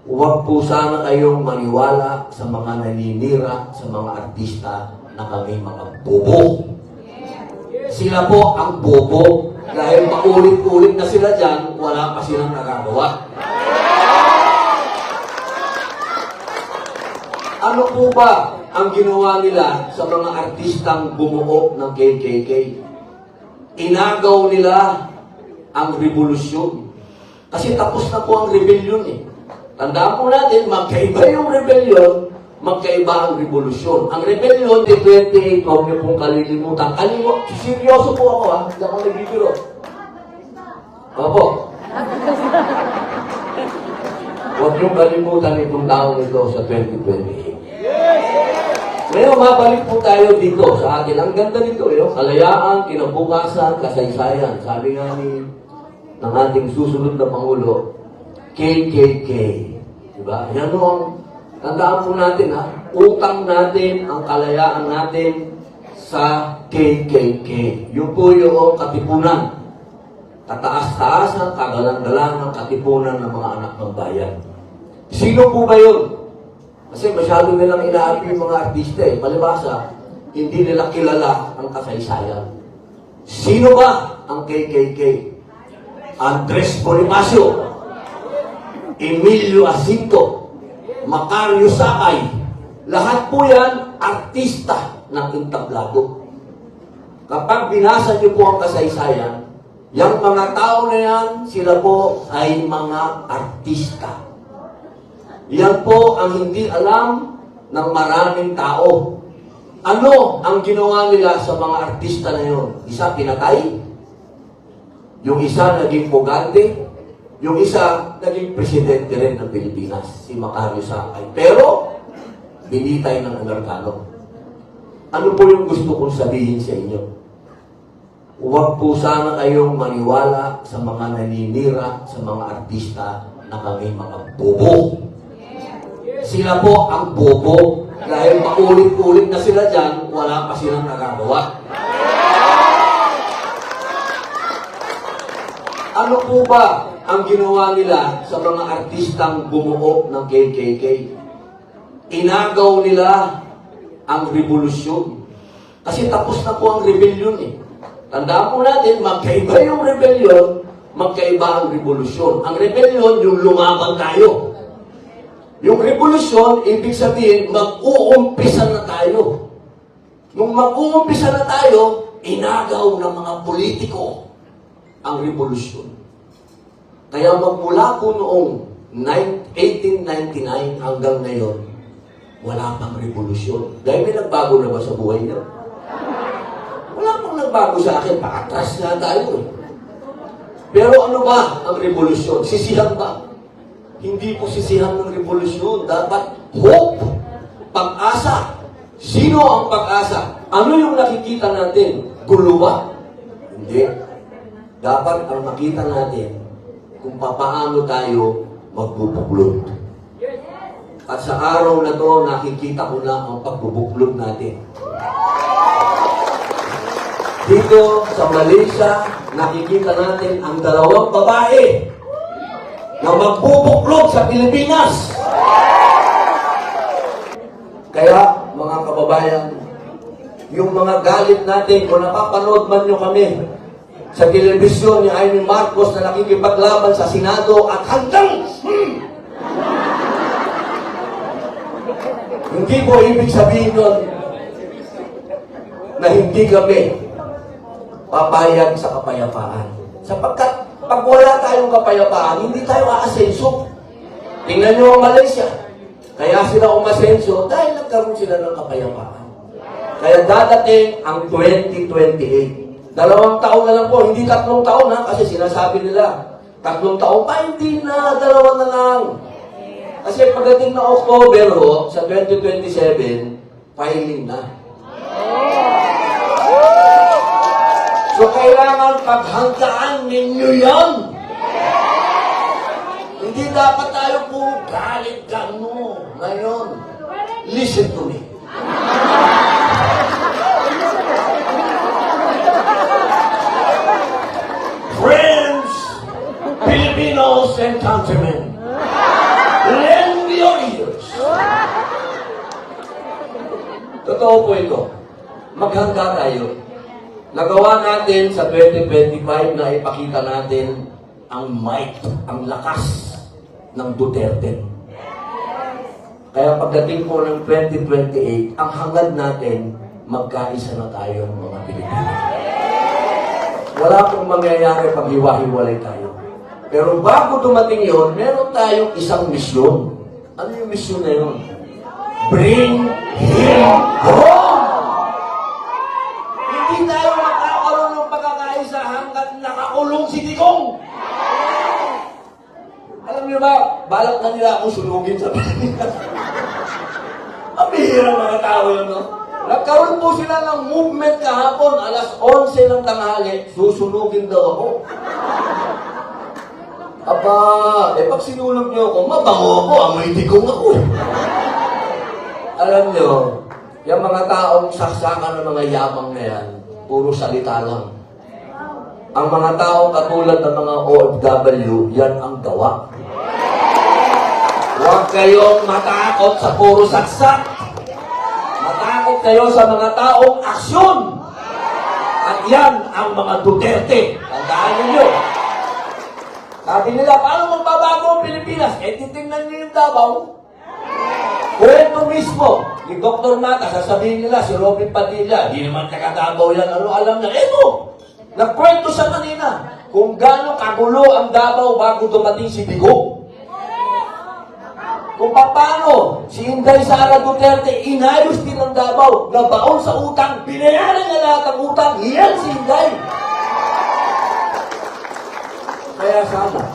Huwag po sana kayong maniwala sa mga naninira, sa mga artista na kami mga bobo. Sila po ang bobo. Dahil paulit-ulit na sila dyan, wala pa silang nagagawa. Ano po ba ang ginawa nila sa mga artistang bumuo ng KKK? Inagaw nila ang revolusyon. Kasi tapos na po ang rebellion eh. Tandaan po natin, magkaiba yung rebellion, magkaiba ang revolusyon. Ang rebellion, di 28, huwag niyo pong kalilimutan. Seryoso po ako ha, hindi ako nagbibiro. Opo. Huwag niyong kalimutan itong taon ito sa 2028. Ngayon, mabalik po tayo dito sa atin. Ang ganda nito, kalayaan, kinabukasan, kasaysayan. Sabi nga ng ating susunod na Pangulo, KKK. Diba? Yan ang tandaan po natin ha. Utang natin ang kalayaan natin sa KKK. Yun po yung katipunan. Kataas-taasan, kagalang-galang katipunan ng mga anak ng bayan. Sino po ba yun? Kasi masyado nilang inaapi yung mga artista eh. Palibasa, hindi nila kilala ang kasaysayan. Sino ba ang KKK? Andres Bonifacio, Emilio Jacinto, Macario Sakay, lahat po yan artista ng entablado. Kapag binasa niyo po ang kasaysayan, yung mga tao na yan, sila po ay mga artista. Yan po ang hindi alam ng maraming tao. Ano ang ginawa nila sa mga artista na yun? Isa, pinatay. Yung isa, naging pugante. Yung isa, naging presidente rin ng Pilipinas, si Macario Sakay. Pero, binitay ng Amerikano. Ano po yung gusto kong sabihin sa inyo? Huwag po sana kayong maniwala sa mga naninira, sa mga artista na kami mga bobo. Sila po ang bobo. Dahil paulit-ulit na sila dyan, wala pa silang nagagawa. Ano po ba ang ginawa nila sa mga artistang bumuo ng KKK? Inagaw nila ang revolusyon. Kasi tapos na po ang rebellion eh. Tandaan po natin, magkaiba yung rebellion, magkaiba ang revolusyon. Ang rebellion, yung lumaban tayo. Yung revolusyon, ibig sabihin, mag-uumpisa na tayo. Nung mag-uumpisa na tayo, inagaw ng mga politiko ang revolusyon. Kaya magmula po noong 1899 hanggang ngayon, wala pang revolusyon. Dahil may nagbago na ba sa buhay niyo? Wala pang nagbago sa akin. Pakatras na tayo eh. Pero ano ba ang revolusyon? Sisihan ba? Hindi po sisihan ng revolusyon. Dapat hope, pag-asa. Sino ang pag-asa? Ano yung nakikita natin? Gulo ba? Hindi. Dapat ang makita natin kung papaano tayo magbubuklod. At sa araw na to, nakikita ko na ang pagbubuklod natin. Dito sa Malaysia, nakikita natin ang dalawang babae na magbubuklod sa Pilipinas. Kaya, mga kababayan, yung mga galit natin, kung napapanood man nyo kami sa telebisyon ni Amy Marcos na nakikipaglaban sa Senado at hanggang hindi po ibig sabihin nun na hindi kami papayag sa kapayapaan. Sapagkat pag wala tayong kapayapaan, hindi tayo aasenso. Tingnan nyo ang Malaysia. Kaya sila umasenso dahil nagkaroon sila ng kapayapaan. Kaya dadating ang 2028. 2 taon na lang po, hindi 3 taon ha, kasi sinasabi nila, 3 taon pa, hindi na, 2 na lang. Kasi pagdating na October ho, sa 2027, filing na. So kailangan paghandaan ninyo yan. Hindi dapat tayo puro galit gano. Ngayon, listen to me. Friends, Filipinos and countrymen, totoo po ito. Maghanda tayo. Nagawa natin sa 2025 na ipakita natin ang might, ang lakas ng Duterte. Kaya pagdating po ng 2028, ang hangad natin, magkaisa na tayo ng mga Pilipino. Wala pong mangyayari pag hiwa-hiwalay tayo. Pero bago dumating yon, meron tayong isang misyon. Ano yung misyon na yun? Bring him home! Hindi tayo makakaroon ng pagkakaisa hanggat nakakulong si Digong! Alam niyo ba, balak na nila akong sunugin sa Pilipinas. Ang bihirang mga tao yun, no? Nagkaroon po sila ng movement kahapon, alas 11 ng tanghali, susunugin daw ako. Aba, pag sinulog niyo ako, mabango ako, amoy Digong ako. Alam niyo, yung mga taong saksakan ng mga yabang na yan, puro salita lang. Ang mga taong katulad ng mga OFW, yan ang gawa. Huwag kayong matakot sa puro saksak. Matakot kayo sa mga taong aksyon. At yan ang mga Duterte. Tandaan niyo. Sabi nila, paano magbabago ang Pilipinas? Titingnan niyo yung Davao. Kwento mismo, ni Dr. Mata, sasabihin nila, si Robin Padilla, di naman taga-Davao yan, ano alam niya? Nagkwento siya kanina kung gaano kagulo ang Davao bago dumating si Digong. Kung paano si Inday Sara Duterte inayos din ng Davao, nabaon sa utang, binayaran niya lahat ng utang, iyan si Inday. Kaya sana,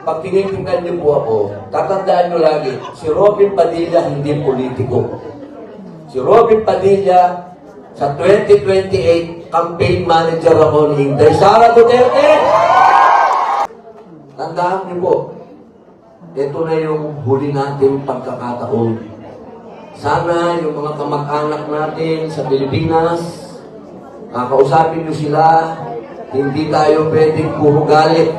pag tinitingnan niyo po ako, tatandaan niyo lagi, si Robin Padilla hindi politiko. Si Robin Padilla, sa 2028, campaign manager ako ni Inday Sara Duterte. Tandaan niyo po, ito na yung huli nating pagkakataon. Sana yung mga kamag-anak natin sa Pilipinas, kakausapin niyo sila, hindi tayo pwedeng puro galit.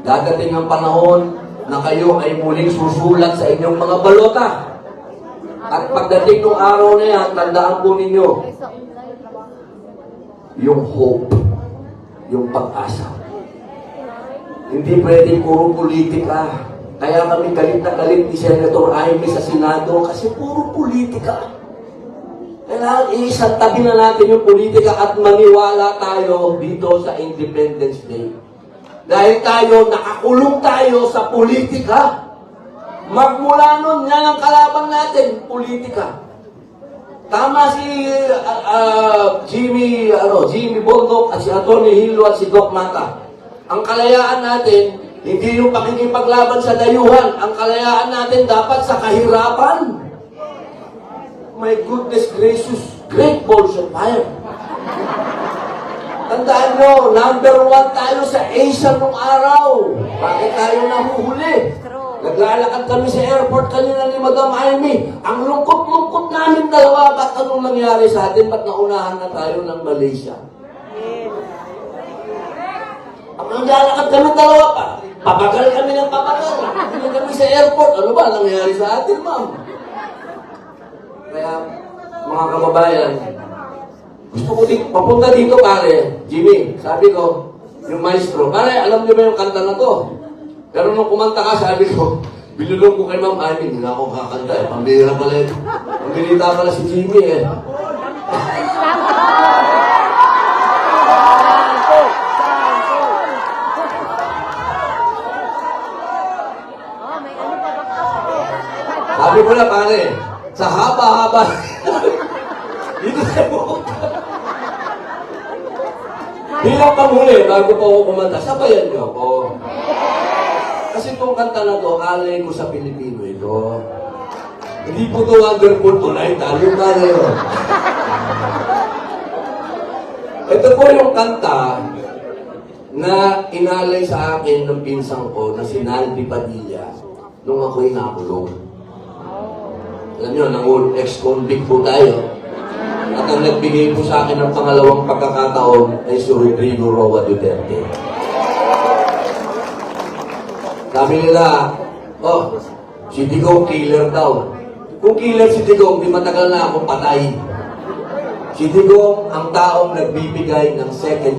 Dadating ang panahon na kayo ay muling susulat sa inyong mga balota. At pagdating ng araw na yan, tandaan po ninyo, yung hope, yung pag-asa. Hindi pwedeng puro politika. Kaya kami galit na galit ni Senator Amy sa Senado kasi puro politika. Kailangan isang tabi na natin yung politika at maniwala tayo dito sa Independence Day. Dahil tayo, nakakulong tayo sa politika. Magmula nun, yan ang kalabang natin, politika. Tama si Jimmy Bondok at si Atty. Hilo at si Doc Mata. Ang kalayaan natin, hindi yung pakikipaglaban sa dayuhan. Ang kalayaan natin dapat sa kahirapan. My goodness gracious, great balls of fire. Tandaan nyo, #1 tayo sa Asia nung araw. Bakit tayo nahuhuli? Naglalakad kami sa airport kanina ni Madam Amy. Ang lungkot-lungkot namin dalawa. Ba't anong nangyari sa atin? Ba't naunahan na tayo ng Malaysia? Ang naglalakad kami dalawa pa. Papagal kami ng papagal. Hindi kami sa airport. Ano ba nangyari sa atin, ma'am? Kaya, mga kababayan, gusto ko papunta dito, pare. Jimmy, sabi ko, yung maestro, pare, alam niyo ba yung kanta na to? Pero nung kumanta ka, sabi ko, binulong ko kay Ma'am Amy, hindi na ako kakanta eh. Pambira pala ito. Pambirita pala si Jimmy eh. Sabi ko na, pare, sa haba-haba, dito sa buhok. Bilang panghuli, bago pa ako kumanta, sabayan niyo ako. Kasi itong kanta na to, alay ko sa Pilipino ito. Hindi po ito wonderful tonight, yung na yun. Ito po yung kanta na inalay sa akin ng pinsang ko na si Naldi Padilla nung ako'y nakulong. Alam nyo, nang ex-convict po tayo. At ang nagbigay po sa akin ng pangalawang pagkakataon ay si Rodrigo Roa Duterte. Sabi nila, si Digong killer daw. Kung killer si Digong, di matagal na akong patay. Si Digong ang taong nagbibigay ng second